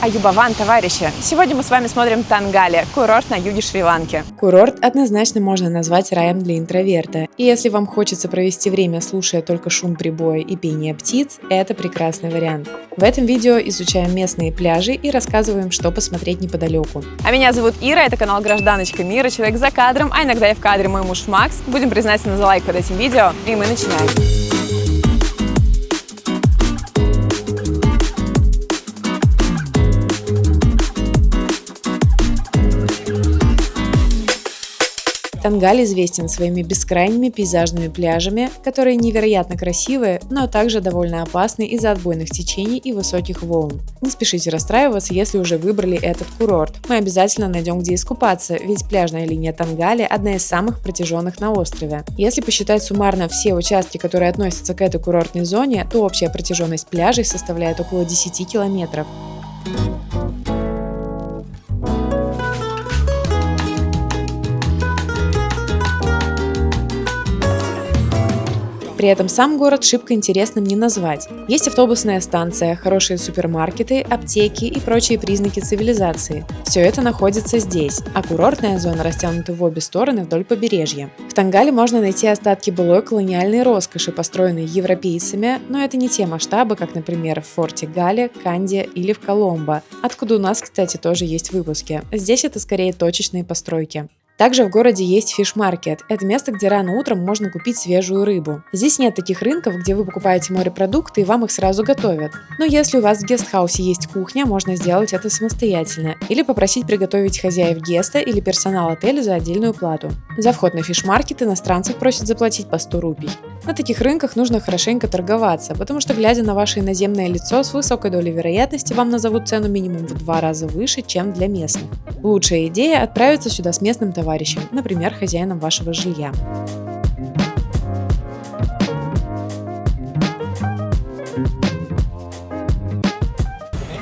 Аюбаван, товарищи! Сегодня мы с вами смотрим Тангали, курорт на юге Шри-Ланки. Курорт однозначно можно назвать раем для интроверта. И если вам хочется провести время, слушая только шум прибоя и пение птиц, это прекрасный вариант. В этом видео изучаем местные пляжи и рассказываем, что посмотреть неподалеку. А меня зовут Ира, это канал Гражданочка Мира, человек за кадром, а иногда и в кадре мой муж Макс. Будем признательны за лайк под этим видео, и мы начинаем. Тангали известен своими бескрайними пейзажными пляжами, которые невероятно красивые, но также довольно опасны из-за отбойных течений и высоких волн. Не спешите расстраиваться, если уже выбрали этот курорт. Мы обязательно найдем, где искупаться, ведь пляжная линия Тангали – одна из самых протяженных на острове. Если посчитать суммарно все участки, которые относятся к этой курортной зоне, то общая протяженность пляжей составляет около 10 километров. При этом сам город шибко интересным не назвать. Есть автобусная станция, хорошие супермаркеты, аптеки и прочие признаки цивилизации. Все это находится здесь, а курортная зона растянута в обе стороны вдоль побережья. В Тангале можно найти остатки былой колониальной роскоши, построенной европейцами, но это не те масштабы, как, например, в форте Гале, Канди или в Коломбо, откуда у нас, кстати, тоже есть выпуски. Здесь это скорее точечные постройки. Также в городе есть фиш-маркет. Это место, где рано утром можно купить свежую рыбу. Здесь нет таких рынков, где вы покупаете морепродукты и вам их сразу готовят. Но если у вас в гестхаусе есть кухня, можно сделать это самостоятельно. Или попросить приготовить хозяев геста или персонал отеля за отдельную плату. За вход на фиш-маркет иностранцев просят заплатить по 100 рупий. На таких рынках нужно хорошенько торговаться, потому что, глядя на ваше иноземное лицо, с высокой долей вероятности вам назовут цену минимум в 2 раза выше, чем для местных. Лучшая идея – отправиться сюда с местным товарищем, например, хозяином вашего жилья.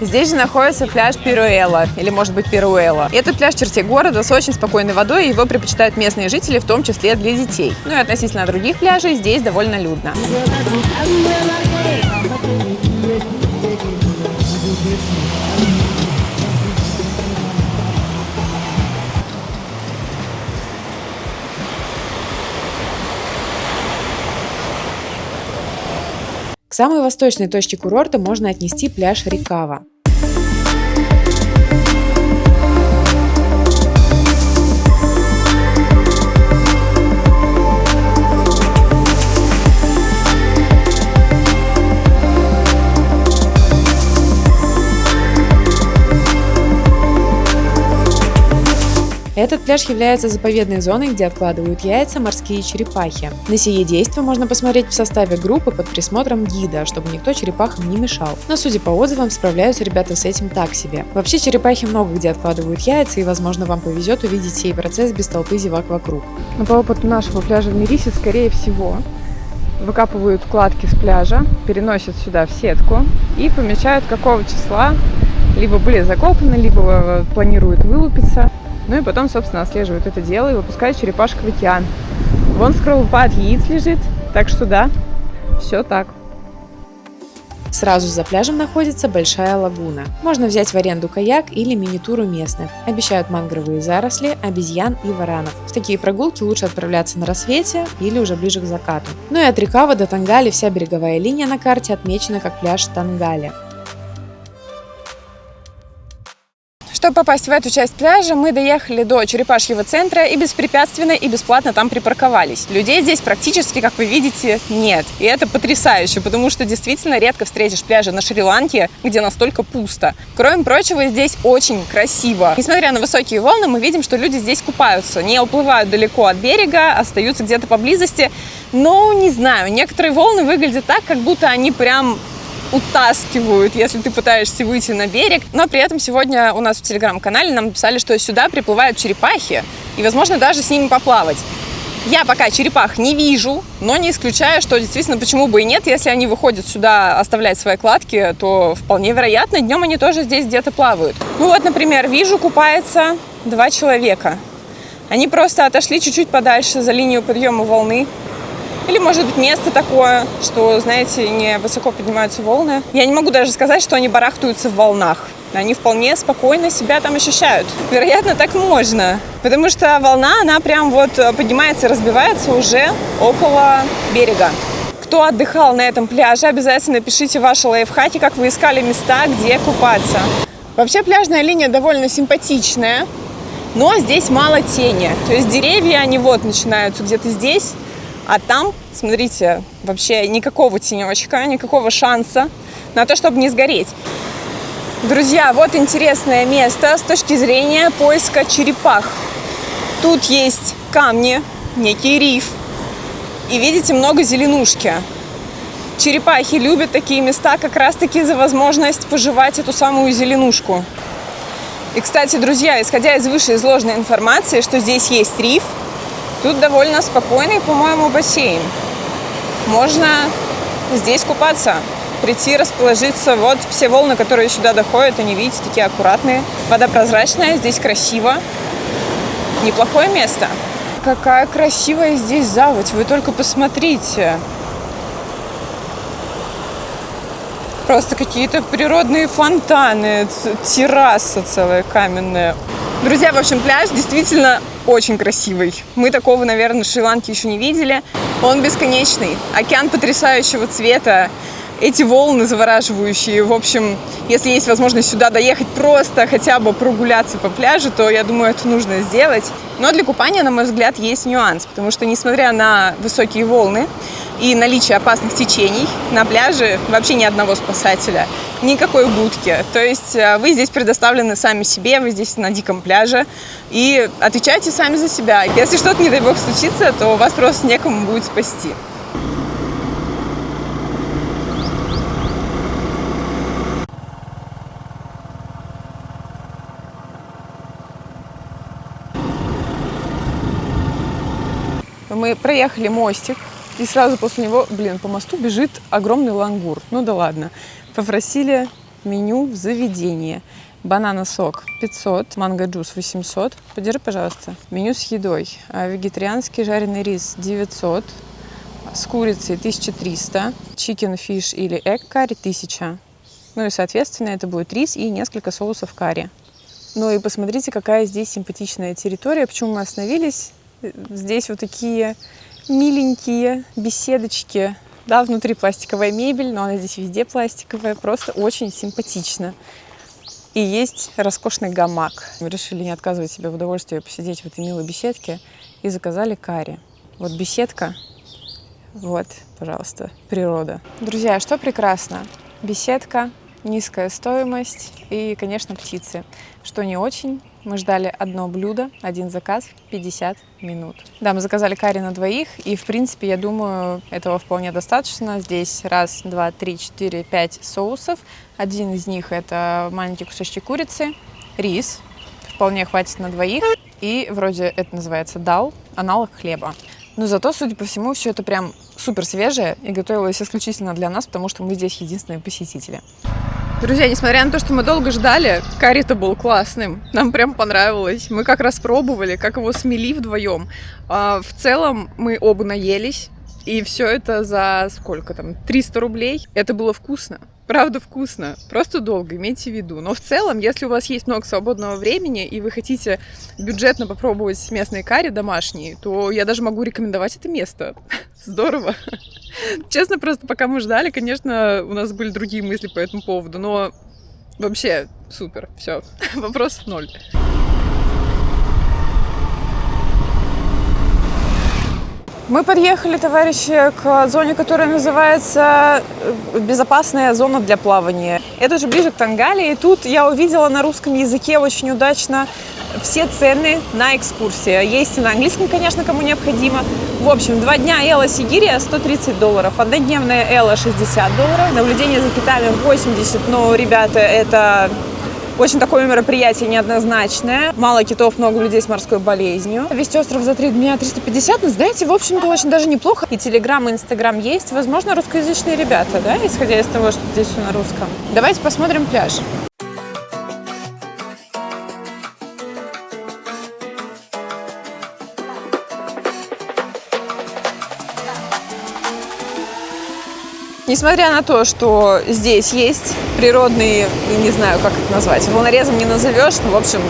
Здесь же находится пляж Пируэла, или может быть Перуэла. И этот пляж в черте города с очень спокойной водой, и его предпочитают местные жители, в том числе для детей. Ну и относительно других пляжей здесь довольно людно. К самой восточной точке курорта можно отнести пляж Рикава. Этот пляж является заповедной зоной, где откладывают яйца морские черепахи. На сие действие можно посмотреть в составе группы под присмотром гида, чтобы никто черепахам не мешал. Но, судя по отзывам, справляются ребята с этим так себе. Вообще, черепахи много где откладывают яйца, и, возможно, вам повезет увидеть сей процесс без толпы зевак вокруг. Но по опыту нашего пляжа в Мирисе, скорее всего, выкапывают вкладки с пляжа, переносят сюда в сетку и помечают, какого числа либо были закопаны, либо планируют вылупиться. Ну и потом, собственно, отслеживают это дело и выпускают черепашек в океан. Вон скорлупа от яиц лежит, так что да, все так. Сразу за пляжем находится большая лагуна. Можно взять в аренду каяк или мини-тур у местных. Обещают мангровые заросли, обезьян и варанов. В такие прогулки лучше отправляться на рассвете или уже ближе к закату. Ну и от Рикава до Тангали вся береговая линия на карте отмечена как пляж Тангали. Чтобы попасть в эту часть пляжа, мы доехали до Черепашьего центра и беспрепятственно и бесплатно там припарковались. Людей здесь практически, как вы видите, нет. И это потрясающе, потому что действительно редко встретишь пляжи на Шри-Ланке, где настолько пусто. Кроме прочего, здесь очень красиво. Несмотря на высокие волны, мы видим, что люди здесь купаются, не уплывают далеко от берега, остаются где-то поблизости. Но, не знаю, некоторые волны выглядят так, как будто они прям утаскивают, если ты пытаешься выйти на берег. Но при этом сегодня у нас в телеграм-канале нам написали, что сюда приплывают черепахи, и, возможно, даже с ними поплавать. Я пока черепах не вижу, но не исключаю, что действительно почему бы и нет. Если они выходят сюда оставлять свои кладки, то вполне вероятно, днем они тоже здесь где-то плавают. Ну вот, например, вижу, купается 2 человека. Они просто отошли чуть-чуть подальше за линию подъема волны. Или, может быть, место такое, что, знаете, не высоко поднимаются волны. Я не могу даже сказать, что они барахтаются в волнах. Они вполне спокойно себя там ощущают. Вероятно, так можно, потому что волна, она прям вот поднимается и разбивается уже около берега. Кто отдыхал на этом пляже, обязательно пишите ваши лайфхаки, как вы искали места, где купаться. Вообще пляжная линия довольно симпатичная, но здесь мало тени. То есть деревья, они вот начинаются где-то здесь, а там, смотрите, вообще никакого тенечка, никакого шанса на то, чтобы не сгореть. Друзья, вот интересное место с точки зрения поиска черепах. Тут есть камни, некий риф. И видите, много зеленушки. Черепахи любят такие места как раз-таки за возможность пожевать эту самую зеленушку. И, кстати, друзья, исходя из вышеизложенной информации, что здесь есть риф, тут довольно спокойный, по-моему, бассейн. Можно здесь купаться, прийти, расположиться. Вот все волны, которые сюда доходят, они, видите, такие аккуратные. Вода прозрачная, здесь красиво. Неплохое место. Какая красивая здесь заводь, вы только посмотрите. Просто какие-то природные фонтаны, терраса целая каменная. Друзья, в общем, пляж действительно очень красивый. Мы такого, наверное, в Шри-Ланке еще не видели. Он бесконечный. Океан потрясающего цвета. Эти волны завораживающие. В общем, если есть возможность сюда доехать, просто хотя бы прогуляться по пляжу, то, я думаю, это нужно сделать. Но для купания, на мой взгляд, есть нюанс, потому что, несмотря на высокие волны и наличие опасных течений, на пляже вообще ни одного спасателя, никакой будки. То есть вы здесь предоставлены сами себе, вы здесь на диком пляже, и отвечайте сами за себя. Если что-то, не дай бог, случится, то вас просто некому будет спасти. Мы проехали мостик, и сразу после него, по мосту бежит огромный лангур. Ну да ладно. Попросили меню в заведении. Банана-сок 500, манго-джус 800. Подержи, пожалуйста. Меню с едой. Вегетарианский жареный рис 900. С курицей 1300. Chicken, fish или egg карри 1000. Ну и, соответственно, это будет рис и несколько соусов карри. Ну и посмотрите, какая здесь симпатичная территория. Почему мы остановились? Здесь вот такие миленькие беседочки. Да, внутри пластиковая мебель, но она здесь везде пластиковая. Просто очень симпатично. И есть роскошный гамак. Мы решили не отказывать себе в удовольствии посидеть в этой милой беседке и заказали карри. Вот беседка. Вот, пожалуйста, природа. Друзья, что прекрасно? Беседка, низкая стоимость и, конечно, птицы. Что не очень. Мы ждали одно блюдо, один заказ, 50 минут. Да, мы заказали карри на двоих, и, в принципе, я думаю, этого вполне достаточно. Здесь 1, 2, 3, 4, 5 соусов. Один из них – это маленькие кусочки курицы, рис, вполне хватит на двоих. И вроде это называется дал, аналог хлеба. Но зато, судя по всему, все это прям супер свежее и готовилось исключительно для нас, потому что мы здесь единственные посетители. Друзья, несмотря на то, что мы долго ждали, карри-то был классным. Нам прям понравилось. Мы как раз пробовали, как его смели вдвоем. В целом мы оба наелись. И все это за сколько там? 300 рублей. Это было вкусно. Правда вкусно. Просто долго, имейте в виду. Но в целом, если у вас есть много свободного времени, и вы хотите бюджетно попробовать местные карри домашние, то я даже могу рекомендовать это место. Здорово. Честно, просто пока мы ждали, конечно, у нас были другие мысли по этому поводу, но вообще супер. Все, вопросов ноль. Мы подъехали, товарищи, к зоне, которая называется «Безопасная зона для плавания». Это уже ближе к Тангале, и тут я увидела на русском языке очень удачно все цены на экскурсии. Есть и на английском, конечно, кому необходимо. В общем, 2 дня Элла Сигирия $130, однодневная Элла $60, наблюдение за китами $80, но, ребята, это... Очень такое мероприятие неоднозначное. Мало китов, много людей с морской болезнью. Весь остров за 3 дня 350. Но, знаете, в общем-то, очень даже неплохо. И Телеграм, и Инстаграм есть. Возможно, русскоязычные ребята, да, исходя из того, что здесь все на русском. Давайте посмотрим пляж. Несмотря на то, что здесь есть природный, не знаю, как это назвать, волнорезом не назовешь, но, в общем,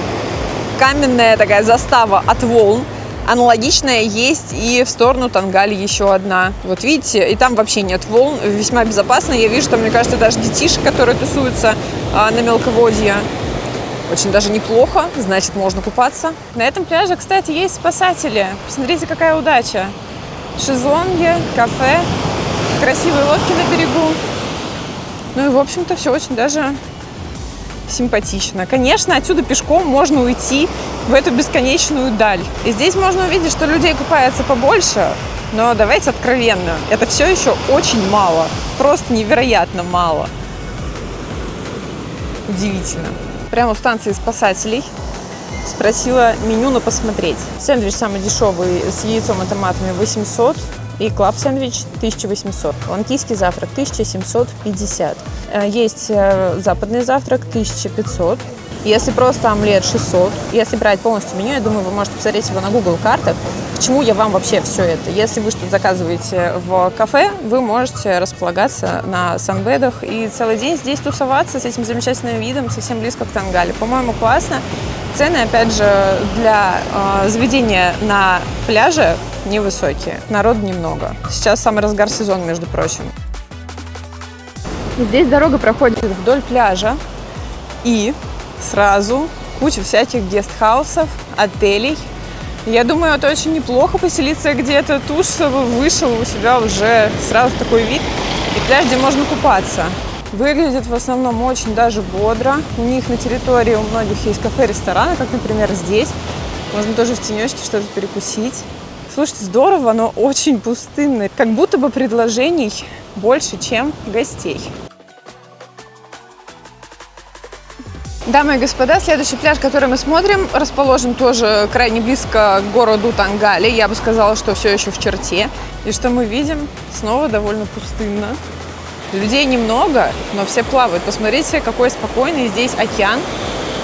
каменная такая застава от волн. Аналогичная есть и в сторону Тангали еще одна. Вот видите, и там вообще нет волн, весьма безопасно. Я вижу, там, мне кажется, даже детишек, которые тусуются на мелководье. Очень даже неплохо, значит, можно купаться. На этом пляже, кстати, есть спасатели. Посмотрите, какая удача. Шезлонги, кафе, красивые лодки на берегу. Ну и, в общем-то, все очень даже симпатично. Конечно, отсюда пешком можно уйти в эту бесконечную даль. И здесь можно увидеть, что людей купается побольше, но давайте откровенно, это все еще очень мало. Просто невероятно мало. Удивительно. Прямо у станции спасателей спросила меню на посмотреть. Сэндвич самый дешевый с яйцом и томатами 800 и клаб-сэндвич 1800. Ланкийский завтрак 1750. Есть западный завтрак 1500. Если просто омлет 600. Если брать полностью меню, я думаю, вы можете посмотреть его на Google картах. К чему я вам вообще все это? Если вы что-то заказываете в кафе, вы можете располагаться на санбедах и целый день здесь тусоваться с этим замечательным видом, совсем близко к Тангале. По-моему, классно. Цены, опять же, для заведения на пляже невысокие. Народу немного. Сейчас самый разгар сезона, между прочим. Здесь дорога проходит вдоль пляжа и сразу куча всяких гестхаусов, отелей. Я думаю, это очень неплохо поселиться где-то тут, чтобы вышел у себя уже сразу такой вид и пляж, где можно купаться. Выглядит в основном очень даже бодро. У них на территории у многих есть кафе, рестораны, как, например, здесь. Можно тоже в тенечке что-то перекусить. Слушайте, здорово, но очень пустынно. Как будто бы предложений больше, чем гостей. Дамы и господа, следующий пляж, который мы смотрим, расположен тоже крайне близко к городу Тангале. Я бы сказала, что все еще в черте. И что мы видим? Снова довольно пустынно. Людей немного, но все плавают. Посмотрите, какой спокойный здесь океан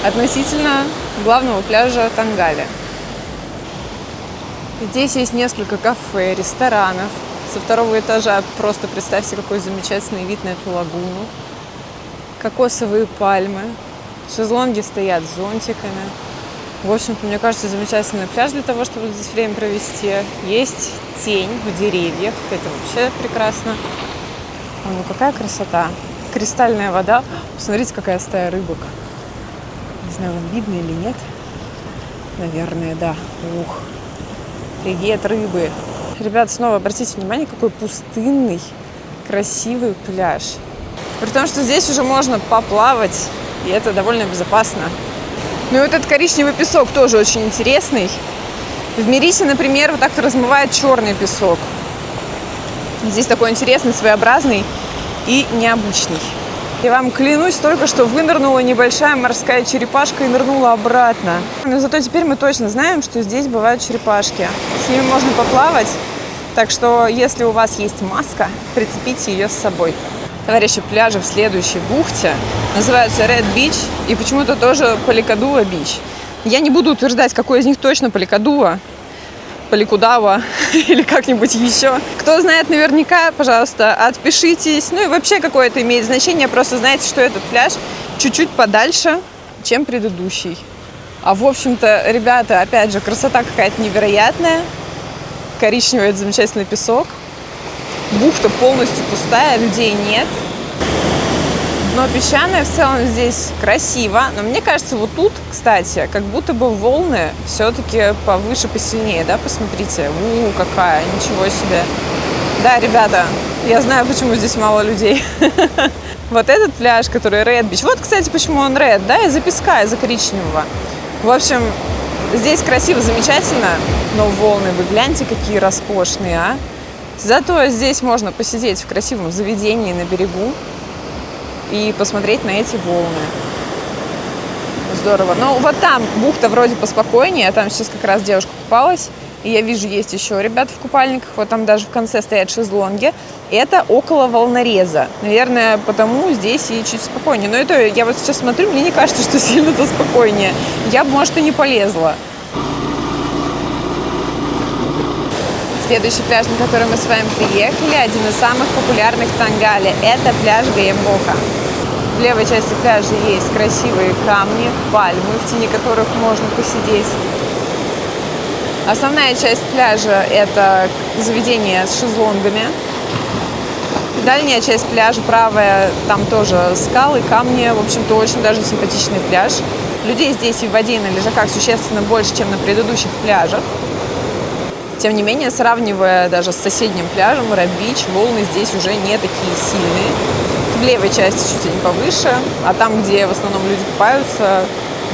относительно главного пляжа Тангале. Здесь есть несколько кафе, ресторанов. Со второго этажа просто представьте, какой замечательный вид на эту лагуну. Кокосовые пальмы. Шезлонги стоят с зонтиками. В общем-то, мне кажется, замечательный пляж для того, чтобы здесь время провести. Есть тень в деревьях. Это вообще прекрасно. Ой, ну какая красота. Кристальная вода. Посмотрите, какая стая рыбок. Не знаю, вам видно или нет. Наверное, да. Ух. Привет, рыбы. Ребят, снова обратите внимание, какой пустынный, красивый пляж. При том, что здесь уже можно поплавать, и это довольно безопасно. Ну и вот этот коричневый песок тоже очень интересный. В Мерисе, например, вот так-то размывает черный песок. Здесь такой интересный, своеобразный и необычный. Я вам клянусь, только что вынырнула небольшая морская черепашка и нырнула обратно. Но зато теперь мы точно знаем, что здесь бывают черепашки. С ними можно поплавать, так что если у вас есть маска, прицепите ее с собой. Товарищи, пляжи в следующей бухте называются Red Beach и почему-то тоже Паликадуа Beach. Я не буду утверждать, какой из них точно Паликадуа, Паликудава или как-нибудь еще. Кто знает наверняка, пожалуйста, отпишитесь. Ну и вообще какое-то имеет значение. Просто знаете, что этот пляж чуть-чуть подальше, чем предыдущий. А в общем-то, ребята, опять же, красота какая-то невероятная. Коричневый, это замечательный песок. Бухта полностью пустая, людей нет. Дно песчаное, в целом здесь красиво. Но мне кажется, вот тут, кстати, как будто бы волны все-таки повыше, посильнее, да? Посмотрите. Какая, ничего себе. Да, ребята, я знаю, почему здесь мало людей. Вот этот пляж, который Red Beach. Вот, кстати, почему он Red, да? Из-за песка, из-за коричневого. В общем, здесь красиво, замечательно. Но волны, вы гляньте, какие роскошные, а? Зато здесь можно посидеть в красивом заведении на берегу и посмотреть на эти волны. Здорово. Но вот там бухта вроде поспокойнее, там сейчас как раз девушка купалась, и я вижу, есть еще ребята в купальниках, вот там даже в конце стоят шезлонги. Это около волнореза. Наверное, потому здесь и чуть спокойнее. Но это я вот сейчас смотрю, мне не кажется, что сильно-то спокойнее. Я бы, может, и не полезла. Следующий пляж, на который мы с вами приехали, один из самых популярных в Тангале. Это пляж Гаембока. В левой части пляжа есть красивые камни, пальмы, в тени которых можно посидеть. Основная часть пляжа – это заведение с шезлонгами. Дальняя часть пляжа, правая, там тоже скалы, камни. В общем-то, очень даже симпатичный пляж. Людей здесь и в воде, и на лежаках существенно больше, чем на предыдущих пляжах. Тем не менее, сравнивая даже с соседним пляжем, Рэп-Бич, волны здесь уже не такие сильные. В левой части чуть не повыше, а там, где в основном люди купаются,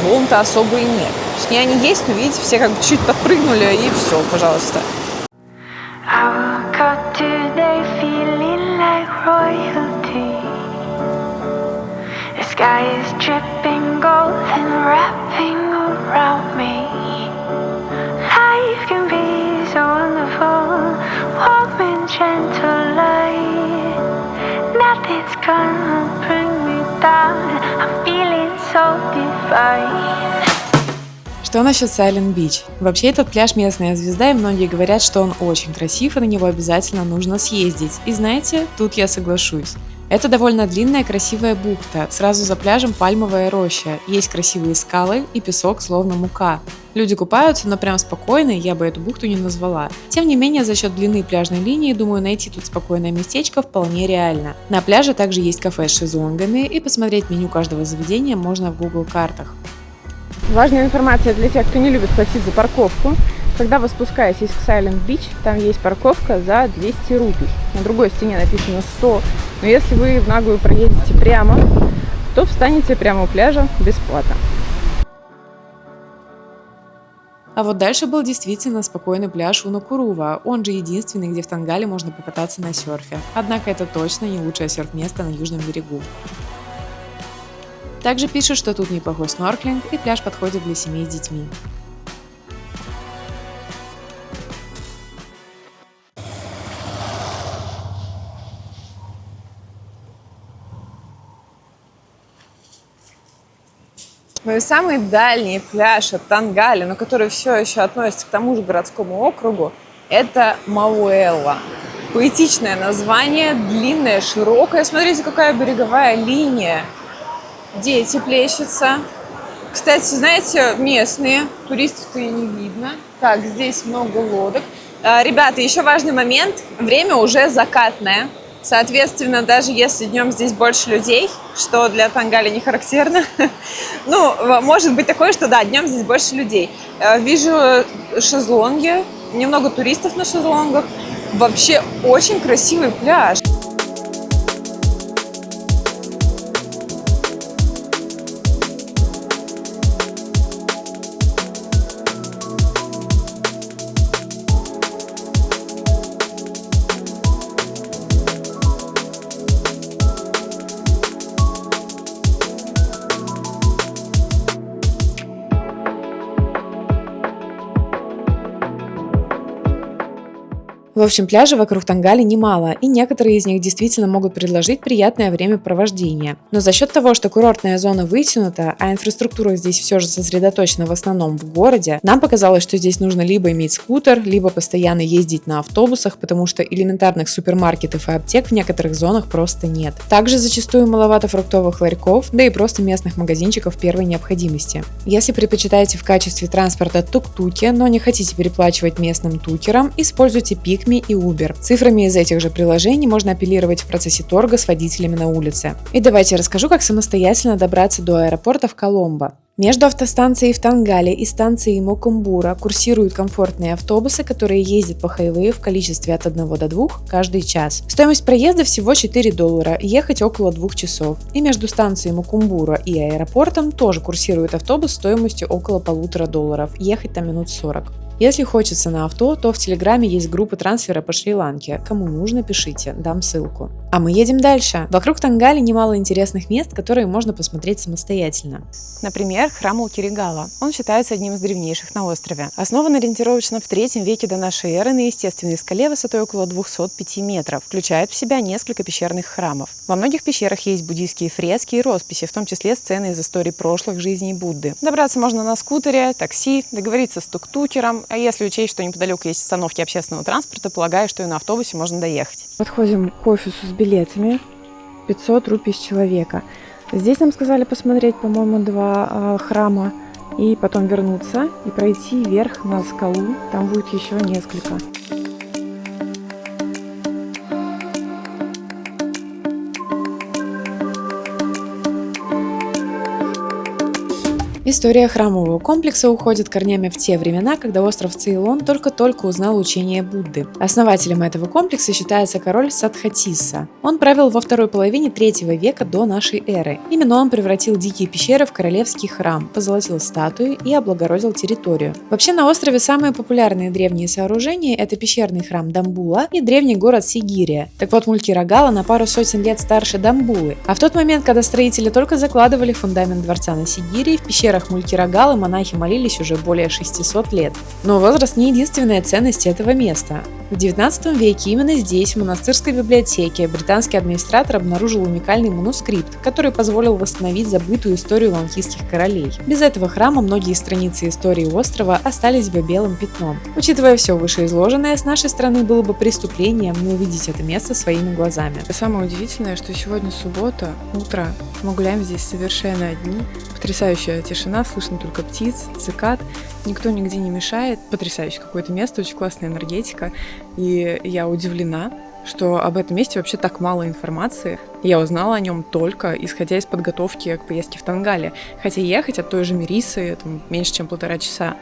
волн-то особо и нет. Точнее, они есть, но, видите, все как бы чуть подпрыгнули, и все, пожалуйста. Nothing's gonna bring me down. I'm feeling so divine. Что насчет Silent Beach? Вообще этот пляж местная звезда, и многие говорят, что он очень красив, и на него обязательно нужно съездить. И знаете, тут я соглашусь. Это довольно длинная красивая бухта, сразу за пляжем пальмовая роща, есть красивые скалы и песок словно мука. Люди купаются, но прям спокойно я бы эту бухту не назвала. Тем не менее, за счет длины пляжной линии, думаю, найти тут спокойное местечко вполне реально. На пляже также есть кафе с шезлонгами, и посмотреть меню каждого заведения можно в Google картах. Важная информация для тех, кто не любит платить за парковку. Когда вы спускаетесь к Silent Beach, там есть парковка за 200 рупий. На другой стене написано 100. Но если вы в наглую проедете прямо, то встанете прямо у пляжа бесплатно. А вот дальше был действительно спокойный пляж Унакурува, он же единственный, где в Тангале можно покататься на серфе. Однако это точно не лучшее серф-место на южном берегу. Также пишут, что тут неплохой снорклинг и пляж подходит для семей с детьми. Мой самый дальний пляж от Тангаля, но который все еще относится к тому же городскому округу, это Мауэлла. Поэтичное название, длинное, широкое. Смотрите, какая береговая линия. Дети плещутся. Кстати, знаете, местные, туристов-то и не видно. Так, здесь много лодок. Ребята, еще важный момент. Время уже закатное. Соответственно, даже если днем здесь больше людей, что для Тангаля не характерно, ну, может быть такое, что да, днем здесь больше людей. Вижу шезлонги, немного туристов на шезлонгах. Вообще очень красивый пляж. В общем, пляжей вокруг Тангали немало, и некоторые из них действительно могут предложить приятное времяпровождение. Но за счет того, что курортная зона вытянута, а инфраструктура здесь все же сосредоточена в основном в городе, нам показалось, что здесь нужно либо иметь скутер, либо постоянно ездить на автобусах, потому что элементарных супермаркетов и аптек в некоторых зонах просто нет. Также зачастую маловато фруктовых ларьков, да и просто местных магазинчиков первой необходимости. Если предпочитаете в качестве транспорта тук-туки, но не хотите переплачивать местным тукерам, используйте Pick Me и Uber. Цифрами из этих же приложений можно апеллировать в процессе торга с водителями на улице. И давайте расскажу, как самостоятельно добраться до аэропорта в Коломбо. Между автостанцией в Тангале и станцией Мокумбура курсируют комфортные автобусы, которые ездят по хайвею в количестве от 1 до 2 каждый час. Стоимость проезда всего $4, ехать около 2 часов. И между станцией Мокумбура и аэропортом тоже курсирует автобус стоимостью около $1,5, ехать там минут 40. Если хочется на авто, то в Телеграме есть группа трансфера по Шри-Ланке. Кому нужно, пишите, дам ссылку. А мы едем дальше. Вокруг Тангали немало интересных мест, которые можно посмотреть самостоятельно. Например, Например, храм Улкиригала. Он считается одним из древнейших на острове. Основан ориентировочно в III веке до нашей эры на естественной скале высотой около 205 метров. Включает в себя несколько пещерных храмов. Во многих пещерах есть буддийские фрески и росписи, в том числе сцены из истории прошлых жизней Будды. Добраться можно на скутере, такси, договориться с тук-тукером, а если учесть, что неподалеку есть остановки общественного транспорта, полагаю, что и на автобусе можно доехать. Подходим к офису с билетами. 500 рупий с человека. Здесь нам сказали посмотреть, по-моему, 2 храма и потом вернуться и пройти вверх на скалу. Там будет еще несколько. История храмового комплекса уходит корнями в те времена, когда остров Цейлон только-только узнал учение Будды. Основателем этого комплекса считается король Садхатисса. Он правил во второй половине 3 века до нашей эры. Именно он превратил дикие пещеры в королевский храм, позолотил статуи и облагородил территорию. Вообще на острове самые популярные древние сооружения – это пещерный храм Дамбула и древний город Сигирия. Так вот, Мулькирагала на пару сотен лет старше Дамбулы. А в тот момент, когда строители только закладывали фундамент дворца на Сигирии, в пещерах Мулькирагалы монахи молились уже более 600 лет. Но возраст не единственная ценность этого места. В 19 веке именно здесь, в монастырской библиотеке, британский администратор обнаружил уникальный манускрипт, который позволил восстановить забытую историю ланкийских королей. Без этого храма многие страницы истории острова остались бы белым пятном. Учитывая все вышеизложенное, с нашей стороны было бы преступлением не увидеть это место своими глазами. Самое удивительное, что сегодня суббота, утро, мы гуляем здесь совершенно одни. Потрясающая тишина, слышно только птиц, цикад, никто нигде не мешает. Потрясающее какое-то место, очень классная энергетика. И я удивлена, что об этом месте вообще так мало информации. Я узнала о нем только исходя из подготовки к поездке в Тонгале. Хотя ехать от той же Мерисы это меньше, чем 1,5 часа.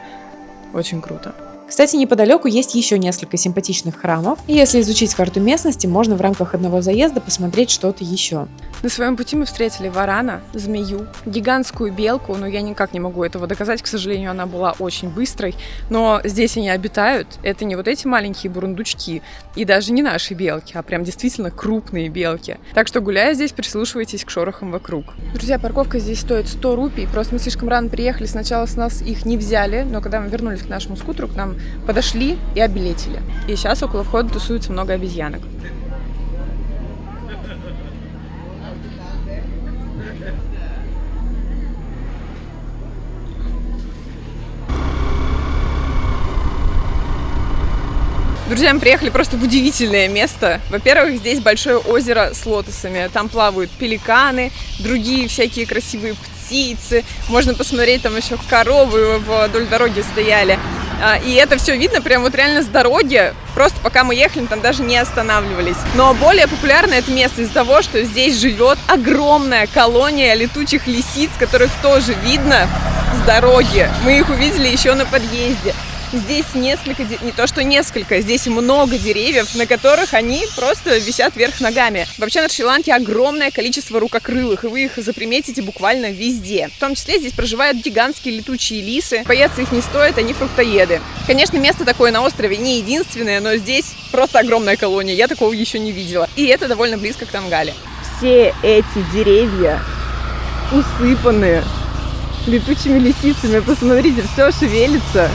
Очень круто. Кстати, неподалеку есть еще несколько симпатичных храмов, и если изучить карту местности, можно в рамках одного заезда посмотреть что-то еще. На своем пути мы встретили варана, змею, гигантскую белку, но я никак не могу этого доказать, к сожалению, она была очень быстрой, но здесь они обитают, это не вот эти маленькие бурундучки, и даже не наши белки, а прям действительно крупные белки. Так что, гуляя здесь, прислушивайтесь к шорохам вокруг. Друзья, парковка здесь стоит 100 рупий, просто мы слишком рано приехали, сначала с нас их не взяли, но когда мы вернулись к нашему скутеру, к нам подошли и обилетили. И сейчас около входа тусуется много обезьянок. Друзья, мы приехали просто в удивительное место. Во-первых, здесь большое озеро с лотосами. Там плавают пеликаны, другие всякие красивые птицы. Можно посмотреть, там еще коровы вдоль дороги стояли. И это все видно прям вот реально с дороги. Просто пока мы ехали, там даже не останавливались. Но более популярно это место из-за того, что здесь живет огромная колония летучих лисиц, которых тоже видно с дороги. Мы их увидели еще на подъезде. Здесь не то что несколько, здесь много деревьев, на которых они просто висят вверх ногами. Вообще на Шри-Ланке огромное количество рукокрылых, и вы их заприметите буквально везде. В том числе здесь проживают гигантские летучие лисы. Бояться их не стоит, они фруктоеды. Конечно, место такое на острове не единственное, но здесь просто огромная колония, я такого еще не видела. И это довольно близко к Тонгале. Все эти деревья усыпаны летучими лисицами, посмотрите, все шевелится.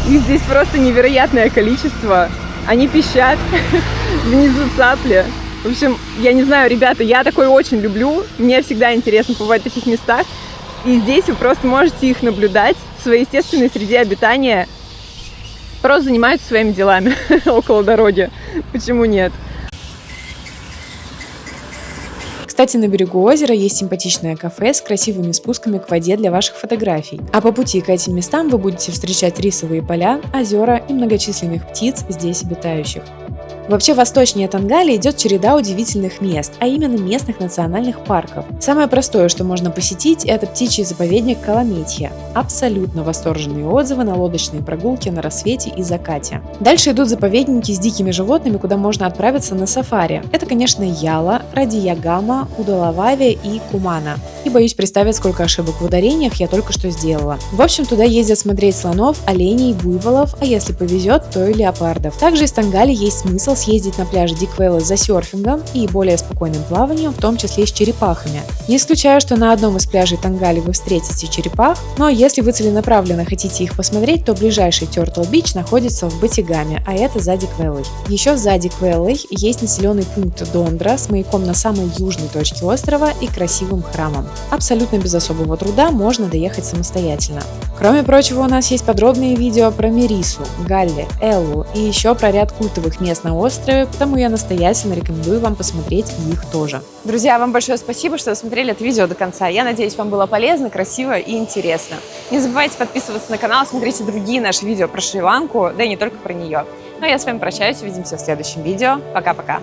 Их здесь просто невероятное количество. Они пищат, внизу цапли. В общем, я не знаю, ребята, я такое очень люблю. Мне всегда интересно побывать в таких местах. И здесь вы просто можете их наблюдать в своей естественной среде обитания. Просто занимаются своими делами около дороги. Почему нет? Кстати, на берегу озера есть симпатичное кафе с красивыми спусками к воде для ваших фотографий. А по пути к этим местам вы будете встречать рисовые поля, озера и многочисленных птиц, здесь обитающих. Вообще, восточнее Тонгали идет череда удивительных мест, а именно местных национальных парков. Самое простое, что можно посетить, это птичий заповедник Каламетья. Абсолютно восторженные отзывы на лодочные прогулки на рассвете и закате. Дальше идут заповедники с дикими животными, куда можно отправиться на сафари. Это, конечно, Яла, Радиягама, Удалавави и Кумана. И боюсь представить, сколько ошибок в ударениях я только что сделала. В общем, туда ездят смотреть слонов, оленей, буйволов, а если повезет, то и леопардов. Также из Тонгали есть смысл съездить на пляж Диквелла за серфингом и более спокойным плаванием, в том числе с черепахами. Не исключаю, что на одном из пляжей Тангали вы встретите черепах, но если вы целенаправленно хотите их посмотреть, то ближайший Turtle Beach находится в Батигаме, а это за Диквеллой. Еще за Диквеллой есть населенный пункт Дондра с маяком на самой южной точке острова и красивым храмом. Абсолютно без особого труда можно доехать самостоятельно. Кроме прочего, у нас есть подробные видео про Мерису, Галле, Эллу и еще про ряд культовых мест на острове, потому я настоятельно рекомендую вам посмотреть их тоже. Друзья, вам большое спасибо, что досмотрели это видео до конца. Я надеюсь, вам было полезно, красиво и интересно. Не забывайте подписываться на канал, смотрите другие наши видео про Шри-Ланку, да и не только про нее. Ну а я с вами прощаюсь, увидимся в следующем видео. Пока-пока!